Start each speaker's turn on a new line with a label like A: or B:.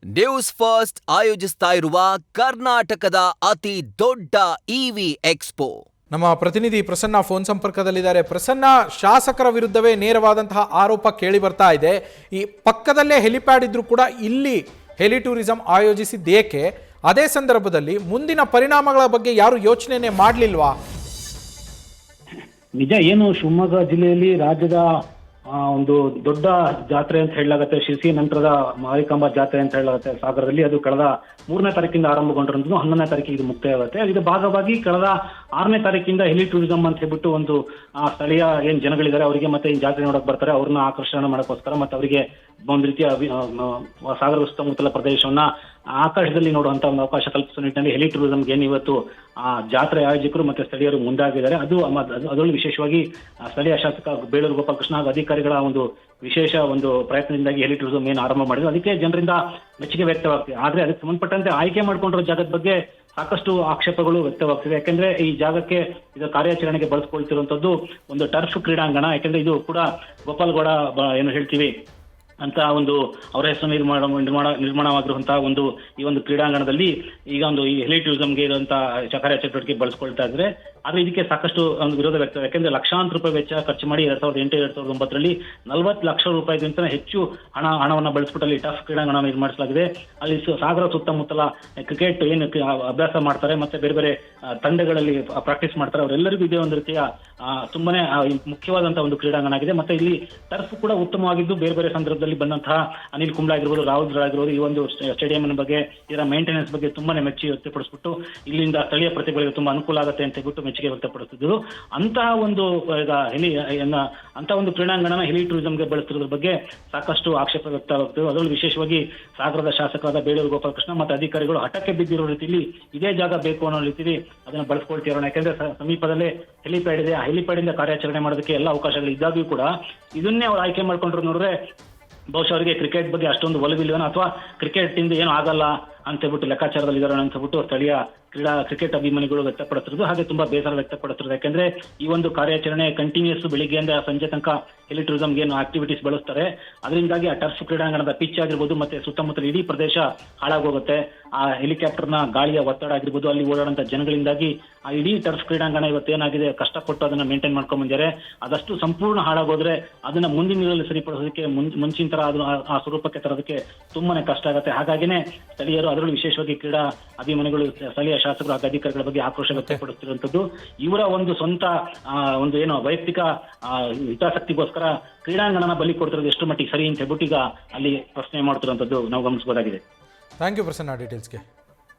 A: News first ಆಯೋಜಿಸ್ತಾ ಇರುವ ಕರ್ನಾಟಕದ ಅತಿ ದೊಡ್ಡ ಇವಿ ಎಕ್ಸ್ಪೋ.
B: ನಮ್ಮ ಪ್ರತಿನಿಧಿ ಪ್ರಸನ್ನ ಫೋನ್ ಸಂಪರ್ಕದಲ್ಲಿದ್ದಾರೆ. ಪ್ರಸನ್ನ, ಶಾಸಕರ ವಿರುದ್ಧವೇ ನೇರವಾದಂತಹ ಆರೋಪ ಕೇಳಿ ಬರ್ತಾ ಇದೆ. ಈ ಪಕ್ಕದಲ್ಲೇ ಹೆಲಿಪ್ಯಾಡ್ ಇದ್ರೂ ಕೂಡ ಇಲ್ಲಿ ಹೆಲಿ ಟೂರಿಸಂ ಆಯೋಜಿಸಿದ್ದೇಕೆ? ಅದೇ ಸಂದರ್ಭದಲ್ಲಿ ಮುಂದಿನ ಪರಿಣಾಮಗಳ ಬಗ್ಗೆ ಯಾರು ಯೋಚನೆ ಮಾಡಲಿಲ್ವಾ?
C: ನಿಜ, ಏನು ಶಿವಮೊಗ್ಗ ಜಿಲ್ಲೆಯಲ್ಲಿ ರಾಜ್ಯದ ಒಂದು ದೊಡ್ಡ ಜಾತ್ರೆ ಅಂತ ಹೇಳಲಾಗುತ್ತೆ, ಶಿರ್ಸಿ ನಂತರದ ಮಾರಿಕಾಂಬಾ ಜಾತ್ರೆ ಅಂತ ಹೇಳಲಾಗುತ್ತೆ ಸಾಗರದಲ್ಲಿ. ಅದು ಕಳೆದ 3ನೇ ತಾರೀಕಿಂದ ಆರಂಭಗೊಂಡಿರೋದು 11ನೇ ತಾರೀಕಿಗೆ ಇದು ಮುಕ್ತಾಯ ಆಗುತ್ತೆ. ಇದರ ಭಾಗವಾಗಿ ಕಳೆದ 6ನೇ ತಾರೀಕಿಂದ ಹೆಲಿ ಟೂರಿಸಂ ಅಂತ ಹೇಳ್ಬಿಟ್ಟು ಒಂದು ಸ್ಥಳೀಯ ಏನ್ ಜನಗಳಿದ್ದಾರೆ ಅವರಿಗೆ ಮತ್ತೆ ಈ ಜಾತ್ರೆ ನೋಡಕ್ ಬರ್ತಾರೆ, ಅವ್ರನ್ನ ಆಕರ್ಷಣೆ ಮಾಡಕ್ಕೋಸ್ಕರ ಮತ್ತೆ ಅವರಿಗೆ ಒಂದು ರೀತಿಯ ಸಾಗರ ಸುತ್ತಮುತ್ತಲ ಪ್ರದೇಶವನ್ನ ಆಕಾಶದಲ್ಲಿ ನೋಡುವಂತ ಒಂದು ಅವಕಾಶ ಕಲ್ಪಿಸುವ ನಿಟ್ಟಿನಲ್ಲಿ ಹೆಲಿ ಟೂರಿಸಂಗೆ ಏನು ಇವತ್ತು ಜಾತ್ರೆ ಆಯೋಜಕರು ಮತ್ತೆ ಸ್ಥಳೀಯರು ಮುಂದಾಗಿದ್ದಾರೆ. ಅದರಲ್ಲಿ ವಿಶೇಷವಾಗಿ ಸ್ಥಳೀಯ ಶಾಸಕ ಬೇಳೂರು ಗೋಪಾಲಕೃಷ್ಣ ಹಾಗೂ ಅಧಿಕಾರಿಗಳ ಒಂದು ವಿಶೇಷ ಒಂದು ಪ್ರಯತ್ನದಿಂದಾಗಿ ಹೆಲಿ ಟೂರಿಸಂ ಏನು ಆರಂಭ ಮಾಡಿದ್ರು, ಅದಕ್ಕೆ ಜನರಿಂದ ಮೆಚ್ಚುಗೆ ವ್ಯಕ್ತವಾಗ್ತಿದೆ. ಆದ್ರೆ ಅದಕ್ಕೆ ಸಂಬಂಧಪಟ್ಟಂತೆ ಆಯ್ಕೆ ಮಾಡ್ಕೊಂಡಿರೋ ಜಾಗದ ಬಗ್ಗೆ ಸಾಕಷ್ಟು ಆಕ್ಷೇಪಗಳು ವ್ಯಕ್ತವಾಗ್ತಿದೆ. ಯಾಕಂದ್ರೆ ಈ ಜಾಗಕ್ಕೆ ಇದು ಕಾರ್ಯಾಚರಣೆಗೆ ಬಳಸ್ಕೊಳ್ತಿರುವಂತದ್ದು ಒಂದು ಟರ್ಫ್ ಕ್ರೀಡಾಂಗಣ. ಯಾಕಂದ್ರೆ ಇದು ಕೂಡ ಗೋಪಾಲ್ಗೌಡ ಏನು ಹೇಳ್ತೀವಿ ಅಂತ ಒಂದು ಅವರ ಹೆಸರು ನಿರ್ಮಾಣವಾಗಿರುವಂತಹ ಈ ಒಂದು ಕ್ರೀಡಾಂಗಣದಲ್ಲಿ ಈಗ ಈ ಹೆಲಿ ಟೂರಿಸಂಗೆ ಇರುವಂತಹ ಕಾರ್ಯಚಟುವಟಿಕೆ ಬಳಸ್ಕೊಳ್ತಾ ಇದ್ರೆ. ಆದ್ರೆ ಇದಕ್ಕೆ ಸಾಕಷ್ಟು ಒಂದು ವಿರೋಧ ವ್ಯಕ್ತ. ಯಾಕಂದ್ರೆ ಲಕ್ಷಾಂತರ ರೂಪಾಯಿ ವೆಚ್ಚ ಖರ್ಚು ಮಾಡಿ 2008-2009ರಲ್ಲಿ 40 ಲಕ್ಷ ರೂಪಾಯಿಗಿಂತ ಹೆಚ್ಚು ಹಣವನ್ನ ಬಳಸ್ಬಿಟ್ಟು ಅಲ್ಲಿ ಟಫ್ ಕ್ರೀಡಾಂಗಣ ನಿರ್ಮಿಸಲಾಗಿದೆ. ಅಲ್ಲಿ ಸಾಗರ ಸುತ್ತಮುತ್ತಲ ಕ್ರಿಕೆಟ್ ಏನು ಅಭ್ಯಾಸ ಮಾಡ್ತಾರೆ ಮತ್ತೆ ಬೇರೆ ಬೇರೆ ತಂಡಗಳಲ್ಲಿ ಪ್ರಾಕ್ಟೀಸ್ ಮಾಡ್ತಾರೆ, ಅವರೆಲ್ಲರಿಗೂ ಇದೇ ಒಂದು ರೀತಿಯ ತುಂಬಾನೇ ಮುಖ್ಯವಾದಂತಹ ಒಂದು ಕ್ರೀಡಾಂಗಣ ಆಗಿದೆ. ಮತ್ತೆ ಇಲ್ಲಿ ಟರ್ಫ್ ಕೂಡ ಉತ್ತಮವಾಗಿದ್ದು ಬೇರೆ ಬೇರೆ ಸಂದರ್ಭದಲ್ಲಿ ಬಂದಂತಹ ಅನಿಲ್ ಕುಂಬ್ಳೆ ಆಗಿರ್ಬೋದು, ರಾಹುಲ್ ದ್ರಾವಿಡ್ ಆಗಿರ್ಬೋದು, ಈ ಒಂದು ಸ್ಟೇಡಿಯಂ ಬಗ್ಗೆ ಇದರ ಮೇಂಟೆನೆನ್ಸ್ ಬಗ್ಗೆ ತುಂಬಾನೇ ಮೆಚ್ಚಿ ವ್ಯಕ್ತಪಡಿಸ್ಬಿಟ್ಟು ಇಲ್ಲಿಂದ ಸ್ಥಳೀಯ ಪ್ರತಿಭೆಗಳಿಗೆ ತುಂಬಾ ಅನುಕೂಲ ಆಗುತ್ತೆ ಅಂತ ಹೇಳ್ಬಿಟ್ಟು ಮೆಚ್ಚುಗೆ ವ್ಯಕ್ತಪಡಿಸಿದ್ರು. ಅಂತಹ ಒಂದು ಕ್ರೀಡಾಂಗಣನ ಹೆಲಿ ಟೂರಿಸಂಗೆ ಬಳಸ್ತಿರೋದ್ರ ಬಗ್ಗೆ ಸಾಕಷ್ಟು ಆಕ್ಷೇಪ ವ್ಯಕ್ತವಾಗ್ತದೆ. ಅದರಲ್ಲೂ ವಿಶೇಷವಾಗಿ ಸಾಗರದ ಶಾಸಕರಾದ ಬೇಳೂರು ಗೋಪಾಲಕೃಷ್ಣ ಮತ್ತೆ ಅಧಿಕಾರಿಗಳು ಹಠಕ್ಕೆ ಬಿದ್ದಿರೋ ರೀತಿಯಲ್ಲಿ ಇದೇ ಜಾಗ ಬೇಕು ಅನ್ನೋ ರೀತಿಯಲ್ಲಿ ಅದನ್ನ ಬಳಸ್ಕೊಳ್ತಿರೋಣ. ಯಾಕಂದ್ರೆ ಸಮೀಪದಲ್ಲೇ ಹೆಲಿಪ್ಯಾಡ್ ಇದೆ, ಆ ಹೆಲಿಪ್ಯಾಡ್ ಇಂದ ಕಾರ್ಯಾಚರಣೆ ಮಾಡೋದಕ್ಕೆ ಎಲ್ಲ ಅವಕಾಶಗಳು ಇದ್ದಾಗ್ಯೂ ಕೂಡ ಇದನ್ನೇ ಅವ್ರು ಆಯ್ಕೆ ಮಾಡ್ಕೊಂಡ್ರು ನೋಡಿದ್ರೆ ಬಹುಶಃ ಅವರಿಗೆ ಕ್ರಿಕೆಟ್ ಬಗ್ಗೆ ಅಷ್ಟೊಂದು ಒಲವಿಲ್ವೇನೋ ಅಥವಾ ಕ್ರಿಕೆಟ್ ಇಂದ ಏನು ಆಗಲ್ಲ ಅಂತ ಹೇಳ್ಬಿಟ್ಟು ಲೆಕ್ಕಾಚಾರದಲ್ಲಿ ಇದಾರೆ ಅಂತ ಹೇಳ್ಬಿಟ್ಟು ಸ್ಥಳೀಯ ಕ್ರಿಕೆಟ್ ಅಭಿಮಾನಿಗಳು ವ್ಯಕ್ತಪಡಿಸಿರೋದು. ಹಾಗೆ ತುಂಬಾ ಬೇಸರ ವ್ಯಕ್ತಪಡಿಸಿರೋದು. ಯಾಕಂದ್ರೆ ಈ ಒಂದು ಕಾರ್ಯಾಚರಣೆ ಕಂಟಿನ್ಯೂಸ್ ಬೆಳಿಗ್ಗೆಯಿಂದ ಸಂಜೆ ತನಕ ಹೆಲಿ ಟೂರಿಸಂಗೆ ಏನು ಆಕ್ಟಿವಿಟೀಸ್ ಬಳಸ್ತಾರೆ, ಅದರಿಂದಾಗಿ ಆ ಟರ್ಫ್ ಕ್ರೀಡಾಂಗಣದ ಪಿಚ್ ಆಗಿರ್ಬೋದು ಮತ್ತೆ ಸುತ್ತಮುತ್ತಲ ಇಡೀ ಪ್ರದೇಶ ಹಾಳಾಗೋಗುತ್ತೆ. ಆ ಹೆಲಿಕಾಪ್ಟರ್ನ ಗಾಳಿಯ ಒತ್ತಡ ಆಗಿರ್ಬೋದು, ಅಲ್ಲಿ ಓಡಾಡುವಂತ ಜನಗಳಿಂದಾಗಿ ಆ ಇಡೀ ಟರ್ಫ್ ಕ್ರೀಡಾಂಗಣ ಇವತ್ತೇನಾಗಿದೆ ಕಷ್ಟಪಟ್ಟು ಅದನ್ನ ಮೇಂಟೈನ್ ಮಾಡ್ಕೊಂಡ್ ಬಂದಿದ್ದಾರೆ, ಅದಷ್ಟು ಸಂಪೂರ್ಣ ಹಾಳಾಗೋದ್ರೆ ಅದನ್ನ ಮುಂದಿನ ದಿನದಲ್ಲಿ ಸರಿಪಡಿಸೋದಕ್ಕೆ ಮುಂಚಿನ ತರ ಆ ಸ್ವರೂಪಕ್ಕೆ ತರೋದಕ್ಕೆ ತುಂಬಾನೇ ಕಷ್ಟ ಆಗುತ್ತೆ. ಹಾಗಾಗಿನೇ ಸ್ಥಳೀಯರು, ಅದರಲ್ಲೂ ವಿಶೇಷವಾಗಿ ಕ್ರೀಡಾ ಅಭಿಮಾನಿಗಳು, ಸ್ಥಳೀಯ ಶಾಸಕರು ಹಾಗೂ ಅಧಿಕಾರಿಗಳ ಬಗ್ಗೆ ಆಕ್ರೋಶ ವ್ಯಕ್ತಪಡಿಸುತ್ತಿರುವಂತದ್ದು ಇವರ ಒಂದು ಸ್ವಂತ ಒಂದು ಏನು ವೈಯಕ್ತಿಕ ಹಿತಾಸಕ್ತಿಗೋಸ್ಕರ ಕ್ರೀಡಾಂಗಣನ ಬಲಿ ಕೊಡ್ತಿರೋದು ಎಷ್ಟು ಮಟ್ಟಿಗೆ ಸರಿ ಅಂತ ಹೇಳ್ಬಿಟ್ಟು ಈಗ ಅಲ್ಲಿ ಪ್ರಶ್ನೆ ಮಾಡ್ತಿರುವಂತದ್ದು ನಾವು ಗಮನಿಸಬಹುದಾಗಿದೆ.
B: Thank you Prasanna ಡೀಟೇಲ್ಸ್ಗೆ.